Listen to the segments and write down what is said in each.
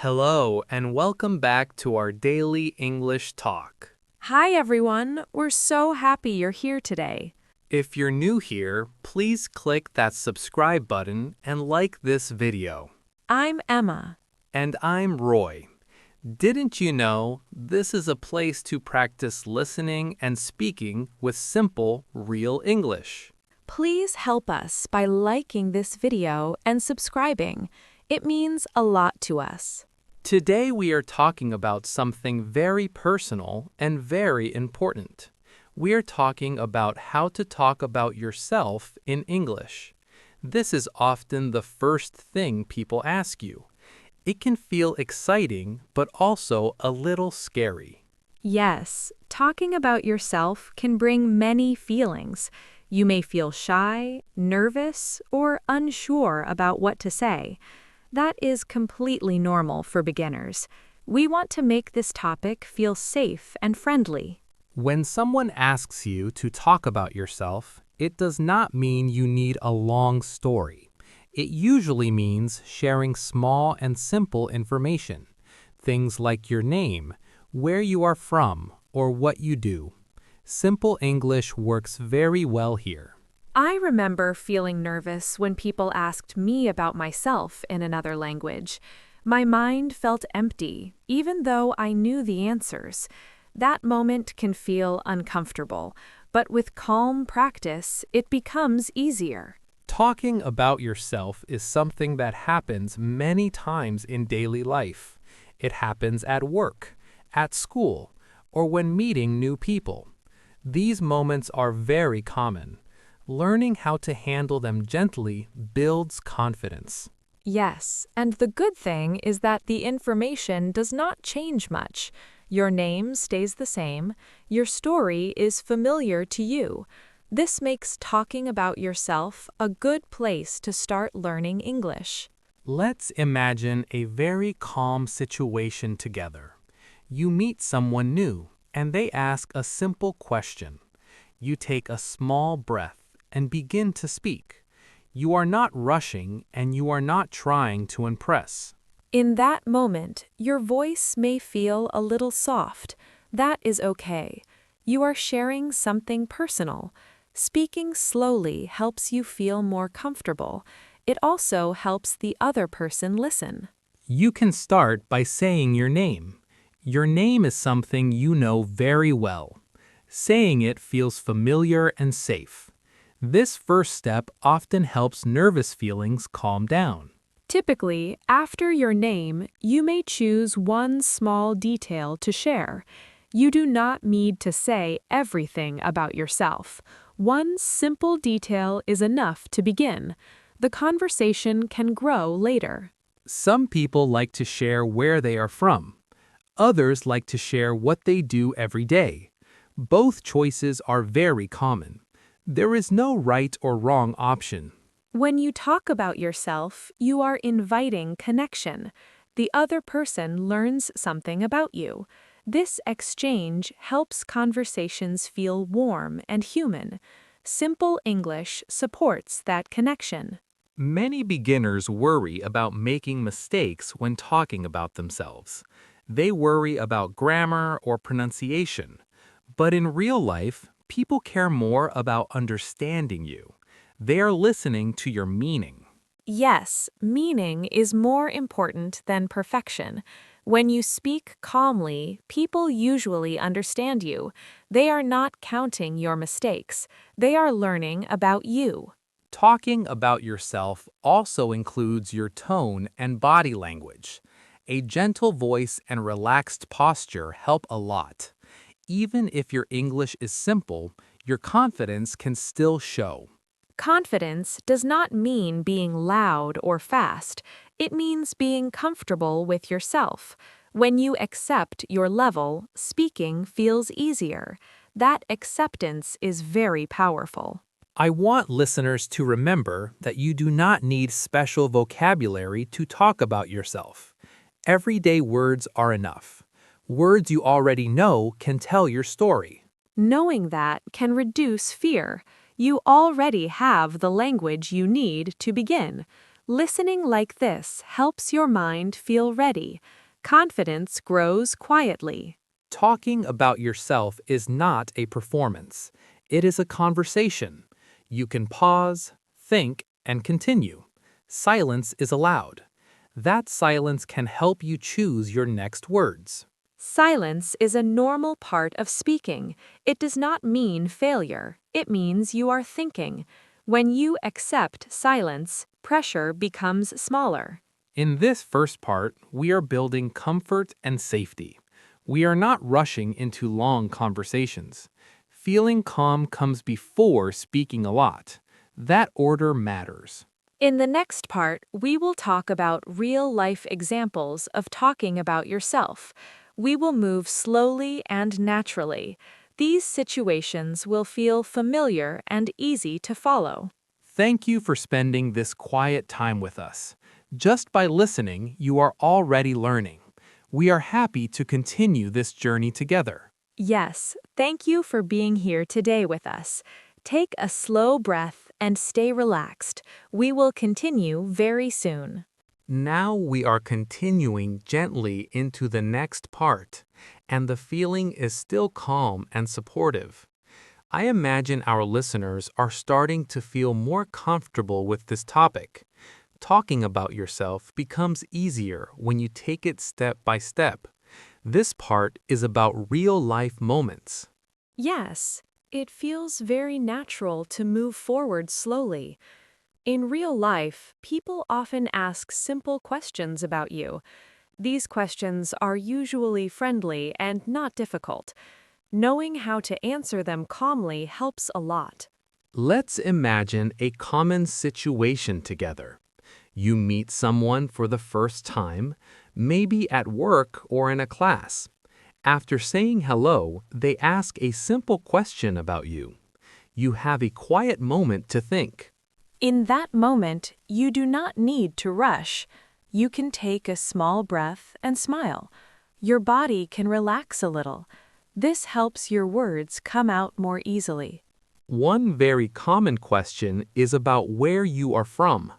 Hello, and welcome back to our daily English talk. Hi everyone, we're so happy you're here today. If you're new here, please click that subscribe button and like this video. I'm Emma. And I'm Roy. Didn't you know this is a place to practice listening and speaking with simple, real English? Please help us by liking this video and subscribing. It means a lot to us. Today we are talking about something very personal and very important. We are talking about how to talk about yourself in English. This is often the first thing people ask you. It can feel exciting, but also a little scary. Yes, talking about yourself can bring many feelings. You may feel shy, nervous, or unsure about what to say. That is completely normal for beginners. We want to make this topic feel safe and friendly. When someone asks you to talk about yourself, it does not mean you need a long story. It usually means sharing small and simple information, things like your name, where you are from, or what you do. Simple English works very well here. I remember feeling nervous when people asked me about myself in another language. My mind felt empty, even though I knew the answers. That moment can feel uncomfortable, but with calm practice, it becomes easier. Talking about yourself is something that happens many times in daily life. It happens at work, at school, or when meeting new people. These moments are very common. Learning how to handle them gently builds confidence. Yes, and the good thing is that the information does not change much. Your name stays the same, your story is familiar to you. This makes talking about yourself a good place to start learning English. Let's imagine a very calm situation together. You meet someone new, and they ask a simple question. You take a small breath and begin to speak. You are not rushing and you are not trying to impress. In that moment, your voice may feel a little soft. That is okay. You are sharing something personal. Speaking slowly helps you feel more comfortable. It also helps the other person listen. You can start by saying your name. Your name is something you know very well. Saying it feels familiar and safe. This first step often helps nervous feelings calm down. Typically, after your name, you may choose one small detail to share. You do not need to say everything about yourself. One simple detail is enough to begin. The conversation can grow later. Some people like to share where they are from. Others like to share what they do every day. Both choices are very common. There is no right or wrong option. When you talk about yourself, you are inviting connection. The other person learns something about you. This exchange helps conversations feel warm and human. Simple English supports that connection. Many beginners worry about making mistakes when talking about themselves. They worry about grammar or pronunciation. But in real life, people care more about understanding you. They are listening to your meaning. Yes, meaning is more important than perfection. When you speak calmly, people usually understand you. They are not counting your mistakes. They are learning about you. Talking about yourself also includes your tone and body language. A gentle voice and relaxed posture help a lot. Even if your English is simple, your confidence can still show. Confidence does not mean being loud or fast. It means being comfortable with yourself. When you accept your level, speaking feels easier. That acceptance is very powerful. I want listeners to remember that you do not need special vocabulary to talk about yourself. Everyday words are enough. Words you already know can tell your story. Knowing that can reduce fear. You already have the language you need to begin. Listening like this helps your mind feel ready. Confidence grows quietly. Talking about yourself is not a performance. It is a conversation. You can pause, think, and continue. Silence is allowed. That silence can help you choose your next words. Silence is a normal part of speaking. It does not mean failure. It means you are thinking. When you accept silence, pressure becomes smaller. In this first part, we are building comfort and safety. We are not rushing into long conversations. Feeling calm comes before speaking a lot. That order matters. In the next part, we will talk about real-life examples of talking about yourself. We will move slowly and naturally. These situations will feel familiar and easy to follow. Thank you for spending this quiet time with us. Just by listening, you are already learning. We are happy to continue this journey together. Yes, thank you for being here today with us. Take a slow breath and stay relaxed. We will continue very soon. Now we are continuing gently into the next part, and the feeling is still calm and supportive. I imagine our listeners are starting to feel more comfortable with this topic. Talking about yourself becomes easier when you take it step by step. This part is about real-life moments. Yes, it feels very natural to move forward slowly. In real life, people often ask simple questions about you. These questions are usually friendly and not difficult. Knowing how to answer them calmly helps a lot. Let's imagine a common situation together. You meet someone for the first time, maybe at work or in a class. After saying hello, they ask a simple question about you. You have a quiet moment to think. In that moment, you do not need to rush. You can take a small breath and smile. Your body can relax a little. This helps your words come out more easily. One very common question is about where you are from.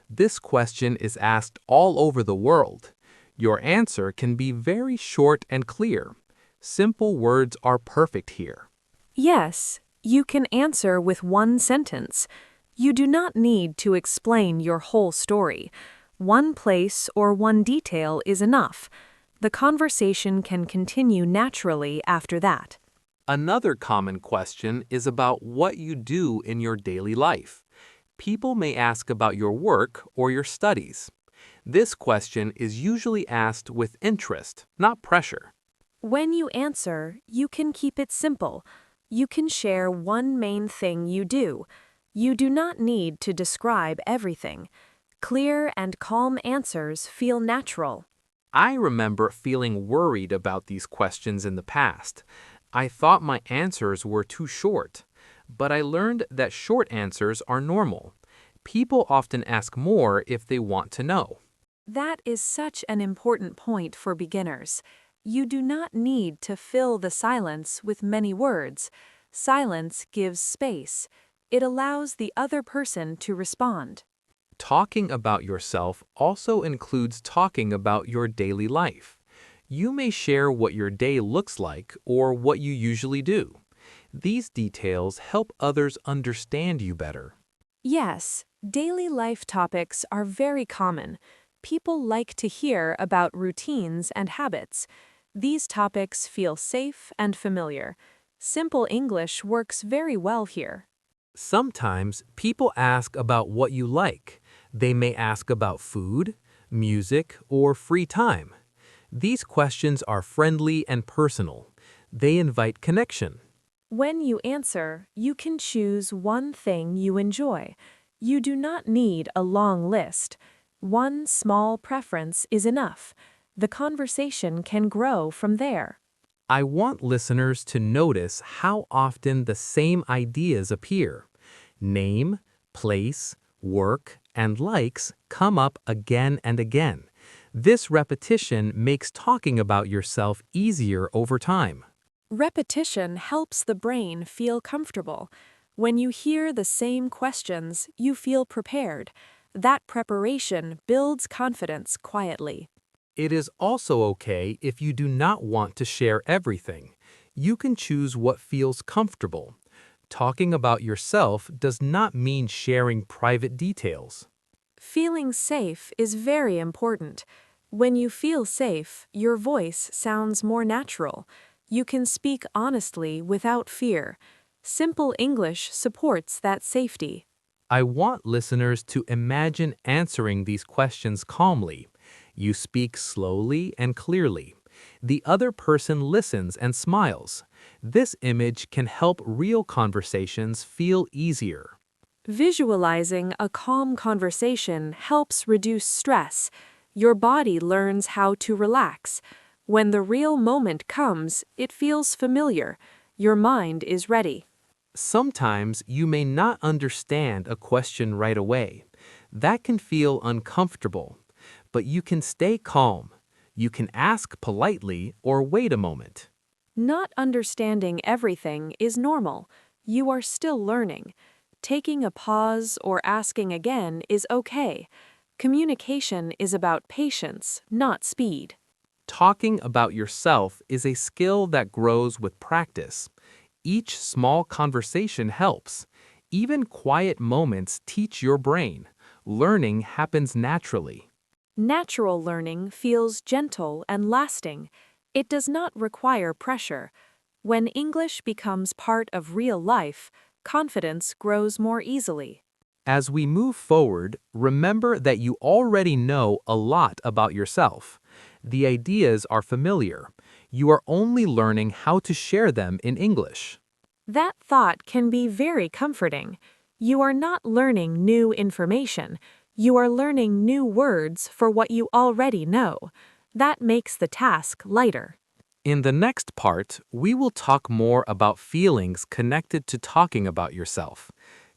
This question is asked all over the world. Your answer can be very short and clear. Simple words are perfect here. Yes, you can answer with one sentence. You do not need to explain your whole story. One place or one detail is enough. The conversation can continue naturally after that. Another common question is about what you do in your daily life. People may ask about your work or your studies. This question is usually asked with interest, not pressure. When you answer, you can keep it simple. You can share one main thing you do. You do not need to describe everything. Clear and calm answers feel natural. I remember feeling worried about these questions in the past. I thought my answers were too short, but I learned that short answers are normal. People often ask more if they want to know. That is such an important point for beginners. You do not need to fill the silence with many words. Silence gives space. It allows the other person to respond. Talking about yourself also includes talking about your daily life. You may share what your day looks like or what you usually do. These details help others understand you better. Yes, daily life topics are very common. People like to hear about routines and habits. These topics feel safe and familiar. Simple English works very well here. Sometimes people ask about what you like. They may ask about food, music, or free time. These questions are friendly and personal. They invite connection. When you answer, you can choose one thing you enjoy. You do not need a long list. One small preference is enough. The conversation can grow from there. I want listeners to notice how often the same ideas appear. Name, place, work, and likes come up again and again. This repetition makes talking about yourself easier over time. Repetition helps the brain feel comfortable. When you hear the same questions, you feel prepared. That preparation builds confidence quietly. It is also okay if you do not want to share everything. You can choose what feels comfortable. Talking about yourself does not mean sharing private details. Feeling safe is very important. When you feel safe, your voice sounds more natural. You can speak honestly without fear. Simple English supports that safety. I want listeners to imagine answering these questions calmly. You speak slowly and clearly. The other person listens and smiles. This image can help real conversations feel easier. Visualizing a calm conversation helps reduce stress. Your body learns how to relax. When the real moment comes, it feels familiar. Your mind is ready. Sometimes you may not understand a question right away. That can feel uncomfortable, but you can stay calm. You can ask politely or wait a moment. Not understanding everything is normal. You are still learning. Taking a pause or asking again is okay. Communication is about patience, not speed. Talking about yourself is a skill that grows with practice. Each small conversation helps. Even quiet moments teach your brain. Learning happens naturally. Natural learning feels gentle and lasting. It does not require pressure. When English becomes part of real life, confidence grows more easily. As we move forward, remember that you already know a lot about yourself. The ideas are familiar. You are only learning how to share them in English. That thought can be very comforting. You are not learning new information. You are learning new words for what you already know. That makes the task lighter. In the next part, we will talk more about feelings connected to talking about yourself.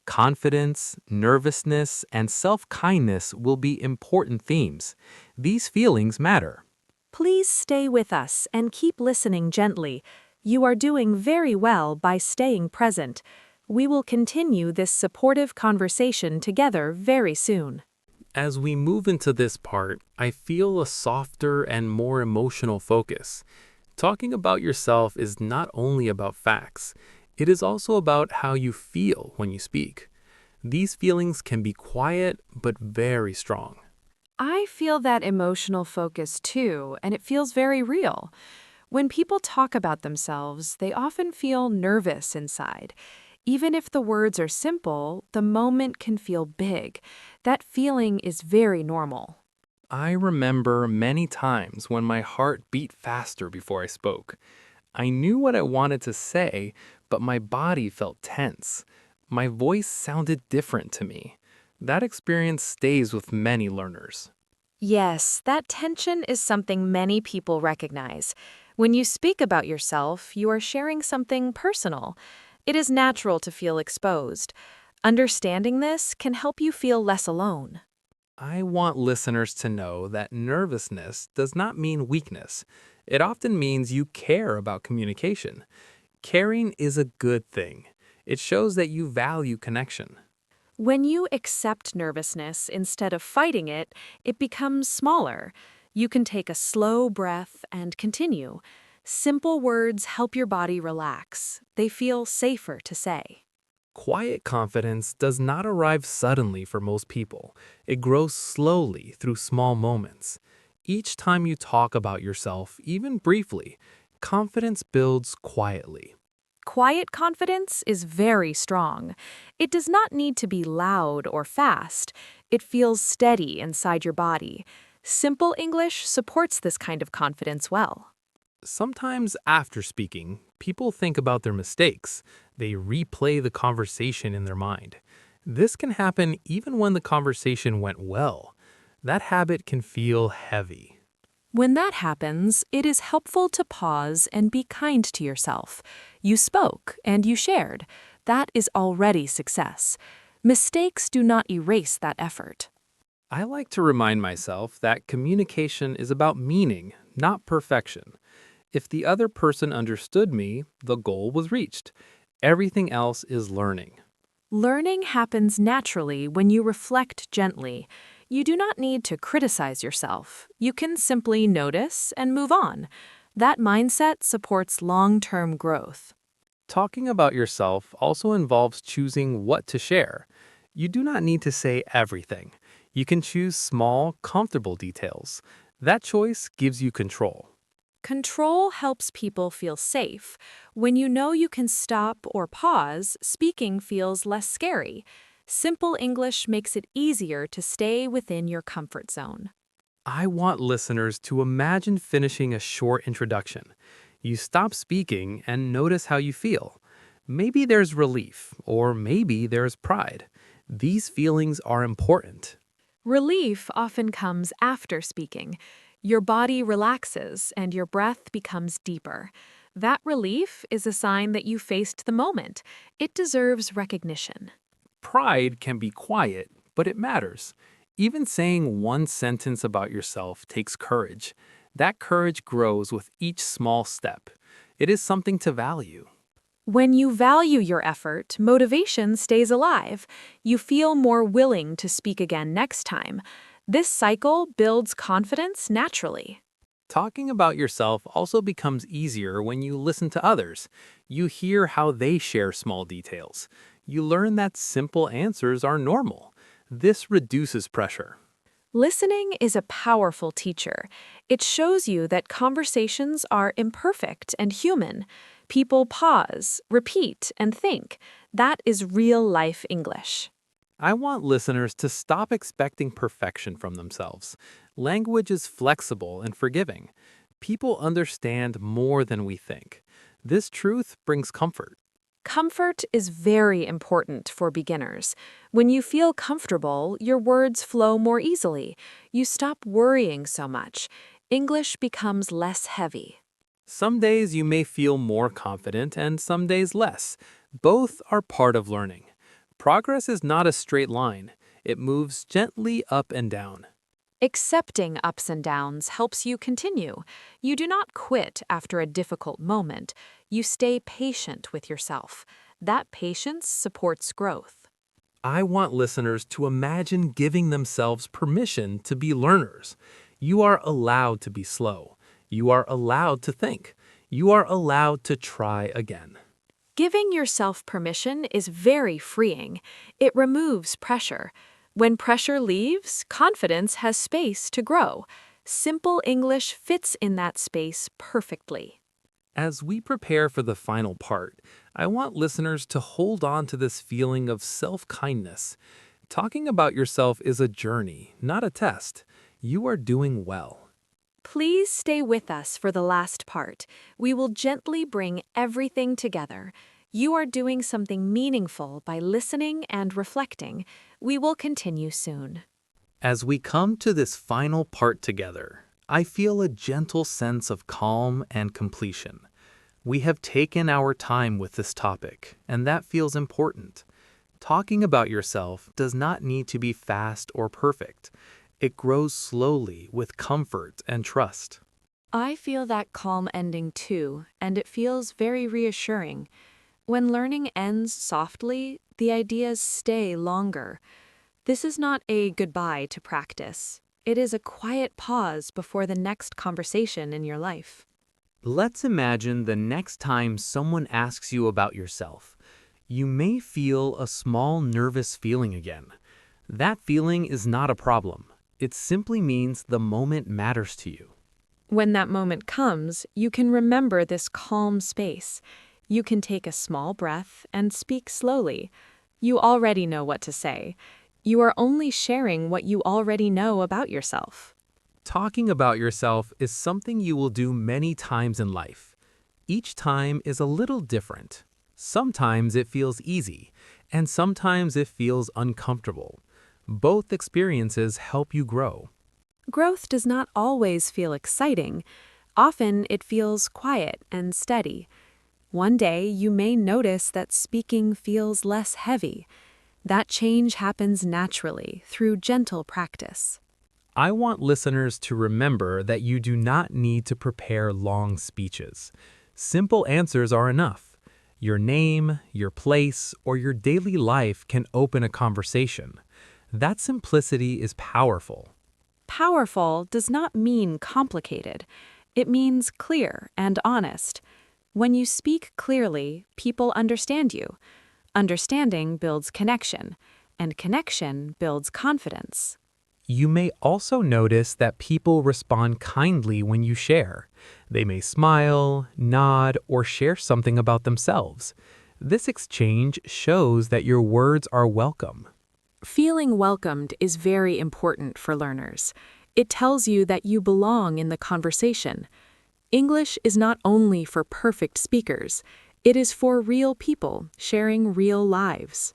Confidence, nervousness, and self-kindness will be important themes. These feelings matter. Please stay with us and keep listening gently. You are doing very well by staying present. We will continue this supportive conversation together very soon. As we move into this part, I feel a softer and more emotional focus. Talking about yourself is not only about facts, it is also about how you feel when you speak. These feelings can be quiet but very strong. I feel that emotional focus too, and it feels very real. When people talk about themselves, they often feel nervous inside. Even if the words are simple, the moment can feel big. That feeling is very normal. I remember many times when my heart beat faster before I spoke. I knew what I wanted to say, but my body felt tense. My voice sounded different to me. That experience stays with many learners. Yes, that tension is something many people recognize. When you speak about yourself, you are sharing something personal. It is natural to feel exposed. Understanding this can help you feel less alone. I want listeners to know that nervousness does not mean weakness. It often means you care about communication. Caring is a good thing. It shows that you value connection. When you accept nervousness instead of fighting it, it becomes smaller. You can take a slow breath and continue. Simple words help your body relax. They feel safer to say. Quiet confidence does not arrive suddenly for most people. It grows slowly through small moments. Each time you talk about yourself, even briefly, confidence builds quietly. Quiet confidence is very strong. It does not need to be loud or fast. It feels steady inside your body. Simple English supports this kind of confidence well. Sometimes after speaking, people think about their mistakes. They replay the conversation in their mind. This can happen even when the conversation went well. That habit can feel heavy. When that happens, it is helpful to pause and be kind to yourself. You spoke and you shared. That is already success. Mistakes do not erase that effort. I like to remind myself that communication is about meaning, not perfection. If the other person understood me, the goal was reached. Everything else is learning. Learning happens naturally when you reflect gently. You do not need to criticize yourself. You can simply notice and move on. That mindset supports long-term growth. Talking about yourself also involves choosing what to share. You do not need to say everything. You can choose small, comfortable details. That choice gives you control. Control helps people feel safe. When you know you can stop or pause, speaking feels less scary. Simple English makes it easier to stay within your comfort zone. I want listeners to imagine finishing a short introduction. You stop speaking and notice how you feel. Maybe there's relief, or maybe there's pride. These feelings are important. Relief often comes after speaking. Your body relaxes and your breath becomes deeper. That relief is a sign that you faced the moment. It deserves recognition. Pride can be quiet, but it matters. Even saying one sentence about yourself takes courage. That courage grows with each small step. It is something to value. When you value your effort, motivation stays alive. You feel more willing to speak again next time. This cycle builds confidence naturally. Talking about yourself also becomes easier when you listen to others. You hear how they share small details. You learn that simple answers are normal. This reduces pressure. Listening is a powerful teacher. It shows you that conversations are imperfect and human. People pause, repeat, and think. That is real-life English. I want listeners to stop expecting perfection from themselves. Language is flexible and forgiving. People understand more than we think. This truth brings comfort. Comfort is very important for beginners. When you feel comfortable, your words flow more easily. You stop worrying so much. English becomes less heavy. Some days you may feel more confident and some days less. Both are part of learning. Progress is not a straight line. It moves gently up and down. Accepting ups and downs helps you continue. You do not quit after a difficult moment. You stay patient with yourself. That patience supports growth. I want listeners to imagine giving themselves permission to be learners. You are allowed to be slow. You are allowed to think. You are allowed to try again. Giving yourself permission is very freeing. It removes pressure. When pressure leaves, confidence has space to grow. Simple English fits in that space perfectly. As we prepare for the final part, I want listeners to hold on to this feeling of self-kindness. Talking about yourself is a journey, not a test. You are doing well. Please stay with us for the last part. We will gently bring everything together. You are doing something meaningful by listening and reflecting. We will continue soon. As we come to this final part together, I feel a gentle sense of calm and completion. We have taken our time with this topic, and that feels important. Talking about yourself does not need to be fast or perfect. It grows slowly with comfort and trust. I feel that calm ending too, and it feels very reassuring. When learning ends softly, the ideas stay longer. This is not a goodbye to practice. It is a quiet pause before the next conversation in your life. Let's imagine the next time someone asks you about yourself. You may feel a small nervous feeling again. That feeling is not a problem. It simply means the moment matters to you. When that moment comes, you can remember this calm space. You can take a small breath and speak slowly. You already know what to say. You are only sharing what you already know about yourself. Talking about yourself is something you will do many times in life. Each time is a little different. Sometimes it feels easy, and sometimes it feels uncomfortable. Both experiences help you grow. Growth does not always feel exciting. Often it feels quiet and steady. One day you may notice that speaking feels less heavy. That change happens naturally through gentle practice. I want listeners to remember that you do not need to prepare long speeches. Simple answers are enough. Your name, your place, or your daily life can open a conversation. That simplicity is powerful. Powerful does not mean complicated. It means clear and honest. When you speak clearly, people understand you. Understanding builds connection, and connection builds confidence. You may also notice that people respond kindly when you share. They may smile, nod, or share something about themselves. This exchange shows that your words are welcome. Feeling welcomed is very important for learners. It tells you that you belong in the conversation. English is not only for perfect speakers, it is for real people sharing real lives.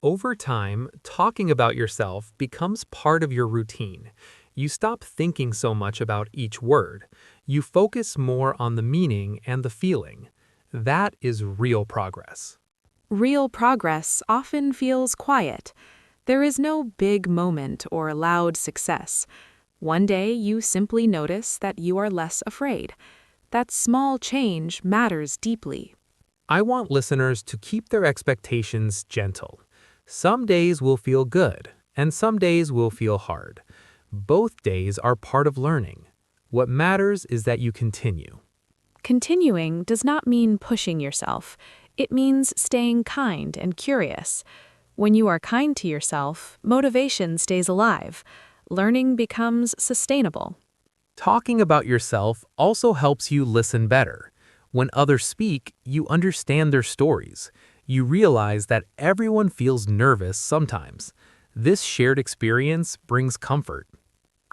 Over time, talking about yourself becomes part of your routine. You stop thinking so much about each word. You focus more on the meaning and the feeling. That is real progress. Real progress often feels quiet. There is no big moment or loud success. One day you simply notice that you are less afraid. That small change matters deeply. I want listeners to keep their expectations gentle. Some days will feel good, and some days will feel hard. Both days are part of learning. What matters is that you continue. Continuing does not mean pushing yourself. It means staying kind and curious. When you are kind to yourself, motivation stays alive. Learning becomes sustainable. Talking about yourself also helps you listen better. When others speak, you understand their stories. You realize that everyone feels nervous sometimes. This shared experience brings comfort.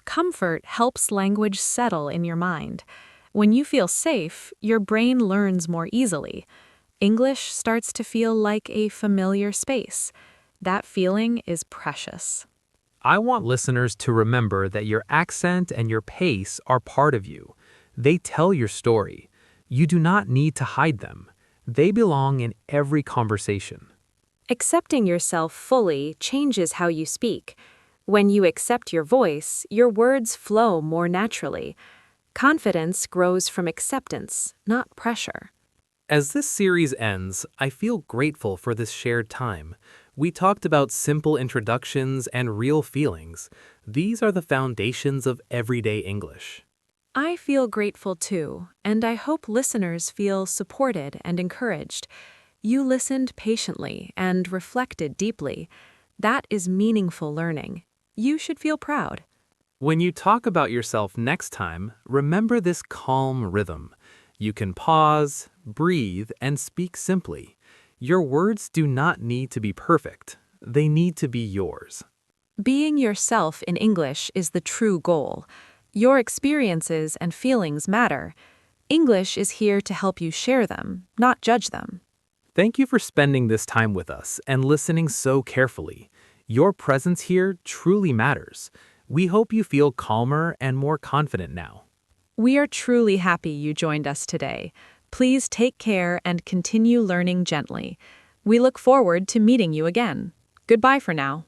Comfort helps language settle in your mind. When you feel safe, your brain learns more easily. English starts to feel like a familiar space. That feeling is precious. I want listeners to remember that your accent and your pace are part of you. They tell your story. You do not need to hide them. They belong in every conversation. Accepting yourself fully changes how you speak. When you accept your voice, your words flow more naturally. Confidence grows from acceptance, not pressure. As this series ends, I feel grateful for this shared time. We talked about simple introductions and real feelings. These are the foundations of everyday English. I feel grateful too, and I hope listeners feel supported and encouraged. You listened patiently and reflected deeply. That is meaningful learning. You should feel proud. When you talk about yourself next time, remember this calm rhythm. You can pause, breathe, and speak simply. Your words do not need to be perfect. They need to be yours. Being yourself in English is the true goal. Your experiences and feelings matter. English is here to help you share them, not judge them. Thank you for spending this time with us and listening so carefully. Your presence here truly matters. We hope you feel calmer and more confident now. We are truly happy you joined us today. Please take care and continue learning gently. We look forward to meeting you again. Goodbye for now.